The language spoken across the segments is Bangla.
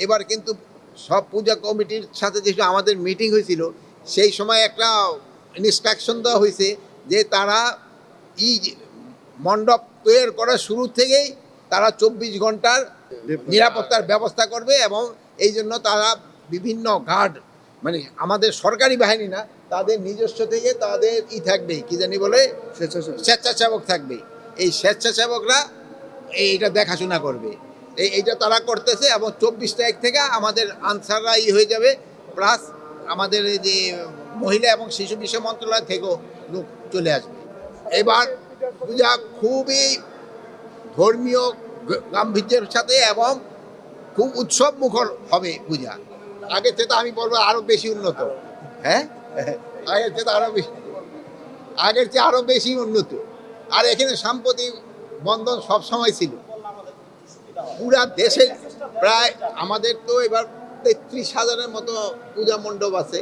এবার কিন্তু সব পূজা কমিটির সাথে যে আমাদের মিটিং হয়েছিল সেই সময় একটা ইনস্ট্রাকশন দেওয়া হয়েছে যে তারা ই মণ্ডপ তৈরি করার শুরু থেকেই তারা 24 ঘন্টার নিরাপত্তার ব্যবস্থা করবে এবং এই জন্য তারা বিভিন্ন গার্ড মানে আমাদের সরকারি বাহিনী না তাদের নিজস্ব থেকে তাদের থাকবে কি জানি বলে স্বেচ্ছাসেবক থাকবে। এই স্বেচ্ছাসেবকরা এইটা দেখাশোনা করবে, এইটা তারা করতেছে এবং 24 তারিখ থেকে আমাদের আনসাররা হয়ে যাবে, প্লাস আমাদের এই যে মহিলা এবং শিশু বিষয় মন্ত্রণালয় থেকেও লোক চলে আসবে। এবার পূজা খুবই ধর্মীয় গাম্ভীর্যের সাথে এবং খুব উৎসব মুখর হবে পূজা। আগের থেকে আমি বলবো আরো বেশি উন্নত। হ্যাঁ, আগের থেকে আরো বেশি উন্নত। আর এখানে সাম্প্রতিক বন্ধন সব সময় ছিল। পুরা দেশে প্রায় আমাদের তো এবার 33,000-এর মতো পূজা মণ্ডপ আছে।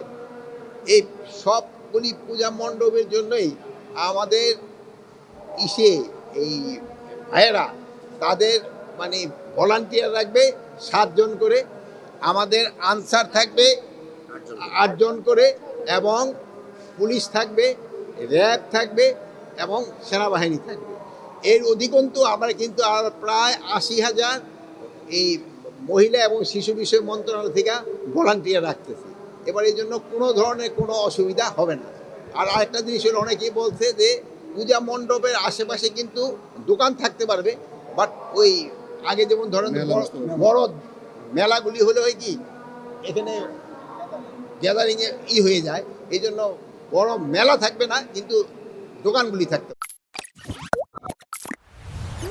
এই সবগুলি পূজা মণ্ডপের জন্যই আমাদের এই ভাইয়েরা তাদের মানে ভলান্টিয়ার রাখবে 7 জন করে, আমাদের আনসার থাকবে 8 জন করে, এবং পুলিশ থাকবে, র্যাব থাকবে এবং সেনাবাহিনী থাকবে। এর অধিকন্তু আমরা কিন্তু আর প্রায় 80,000 এই মহিলা এবং শিশু বিষয় মন্ত্রণালয় থেকে ভলান্টিয়ার রাখতেছি। এবার এই জন্য কোনো ধরনের কোনো অসুবিধা হবে না। আর আরেকটা জিনিস হলো, অনেকেই বলছে যে পূজা মণ্ডপের আশেপাশে কিন্তু দোকান থাকতে পারবে, বাট ওই আগে যেমন ধরেন বড় মেলাগুলি হলে হয় কি এখানে গ্যাদারিংয়ে হয়ে যায়, এই জন্য বড় মেলা থাকবে না, কিন্তু দোকানগুলি থাকতে